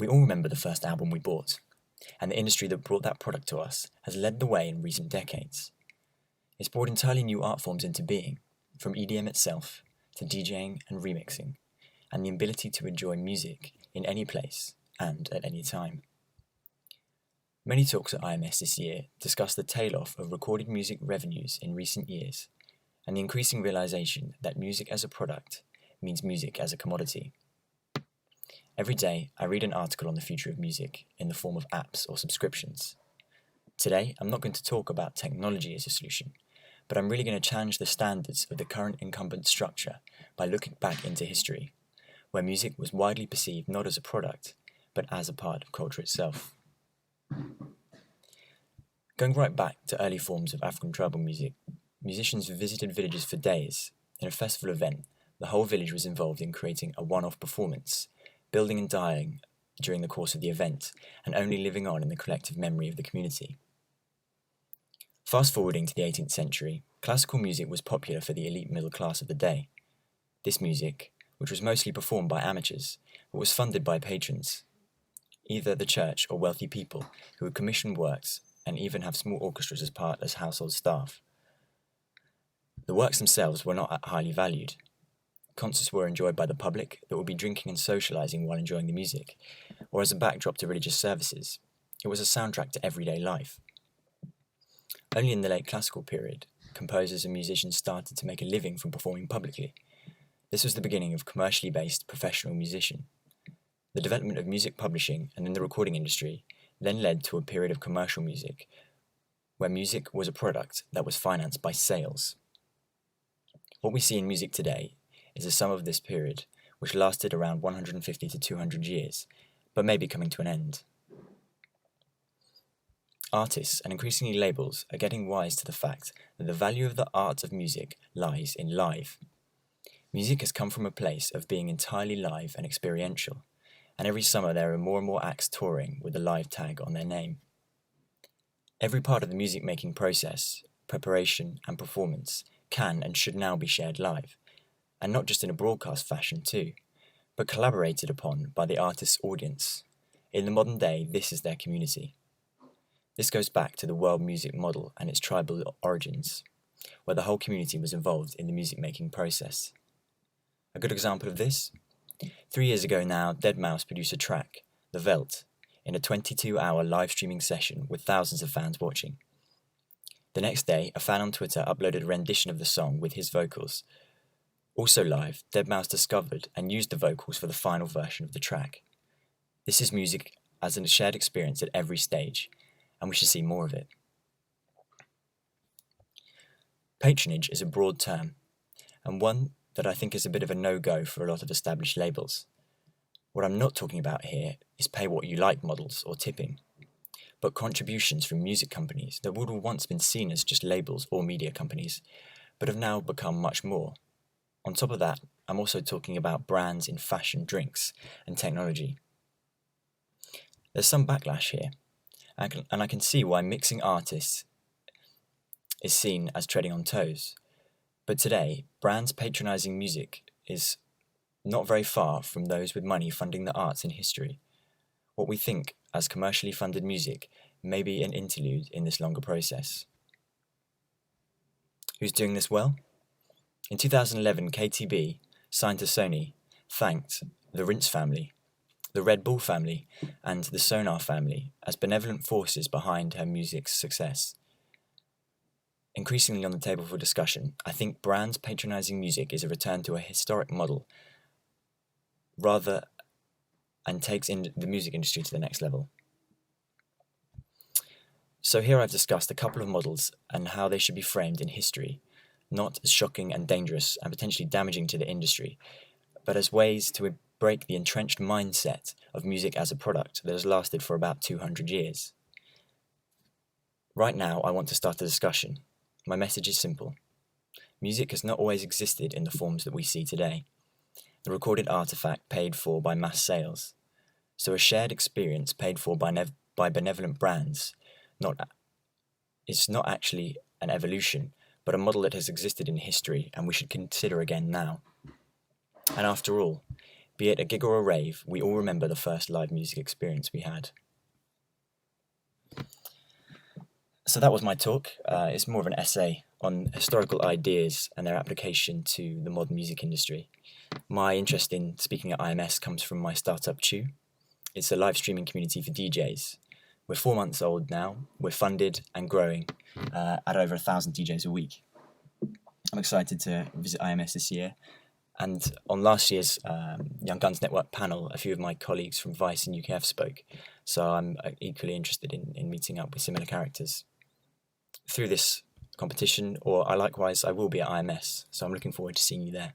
We all remember the first album we bought, and the industry that brought that product to us has led the way in recent decades. It's brought entirely new art forms into being, from EDM itself to DJing and remixing, and the ability to enjoy music in any place and at any time. Many talks at IMS this year discussed the tail-off of recorded music revenues in recent years, and the increasing realization that music as a product means music as a commodity. Every day, I read an article on the future of music in the form of apps or subscriptions. Today, I'm not going to talk about technology as a solution, but I'm really going to challenge the standards of the current incumbent structure by looking back into history, where music was widely perceived not as a product, but as a part of culture itself. Going right back to early forms of African tribal music, musicians visited villages for days. In a festival event, the whole village was involved in creating a one-off performance, building and dying during the course of the event, and only living on in the collective memory of the community. Fast forwarding to the 18th century, classical music was popular for the elite middle class of the day. This music, which was mostly performed by amateurs, but was funded by patrons, either the church or wealthy people who would commission works and even have small orchestras as household staff. The works themselves were not highly valued. Concerts were enjoyed by the public that would be drinking and socializing while enjoying the music, or as a backdrop to religious services. It was a soundtrack to everyday life. Only in the late classical period, composers and musicians started to make a living from performing publicly. This was the beginning of commercially based professional musician. The development of music publishing and then the recording industry then led to a period of commercial music, where music was a product that was financed by sales. What we see in music today is a sum of this period, which lasted around 150 to 200 years, but may be coming to an end. Artists, and increasingly labels, are getting wise to the fact that the value of the art of music lies in live. Music has come from a place of being entirely live and experiential, and every summer there are more and more acts touring with a live tag on their name. Every part of the music-making process, preparation and performance, can and should now be shared live, and not just in a broadcast fashion too, but collaborated upon by the artist's audience. In the modern day, this is their community. This goes back to the world music model and its tribal origins, where the whole community was involved in the music-making process. A good example of this? 3 years ago now, deadmau5 produced a track, The Veld, in a 22-hour live streaming session with thousands of fans watching. The next day, a fan on Twitter uploaded a rendition of the song with his vocals. Also live, deadmau5 discovered and used the vocals for the final version of the track. This is music as a shared experience at every stage, and we should see more of it. Patronage is a broad term, and one that I think is a bit of a no-go for a lot of established labels. What I'm not talking about here is pay-what-you-like models or tipping, but contributions from music companies that would have once been seen as just labels or media companies, but have now become much more. On top of that, I'm also talking about brands in fashion, drinks, and technology. There's some backlash here, and I can see why mixing artists is seen as treading on toes. But today, brands patronizing music is not very far from those with money funding the arts in history. What we think as commercially funded music may be an interlude in this longer process. Who's doing this well? In 2011, KTB, signed to Sony, thanked the Rinse family, the Red Bull family, and the Sonar family as benevolent forces behind her music's success. Increasingly on the table for discussion, I think brands patronizing music is a return to a historic model and takes in the music industry to the next level. So here I've discussed a couple of models and how they should be framed in history, not as shocking and dangerous and potentially damaging to the industry, but as ways to break the entrenched mindset of music as a product that has lasted for about 200 years. Right now, I want to start a discussion. My message is simple. Music has not always existed in the forms that we see today. The recorded artifact paid for by mass sales. So a shared experience paid for by benevolent brands is not actually an evolution, but a model that has existed in history and we should consider again now. And after all, Be it a gig or a rave, we all remember the first live music experience we had. So that was my talk. It's more of an essay on historical ideas and their application to the modern music industry. My interest in speaking at IMS comes from my startup Chew. It's a live streaming community for DJs. We're 4 months old now. We're funded and growing at over 1,000 DJs a week. I'm excited to visit IMS this year. And on last year's Young Guns Network panel, a few of my colleagues from Vice and UKF spoke. So I'm equally interested in meeting up with similar characters. Through this competition, or I will be at IMS. So I'm looking forward to seeing you there.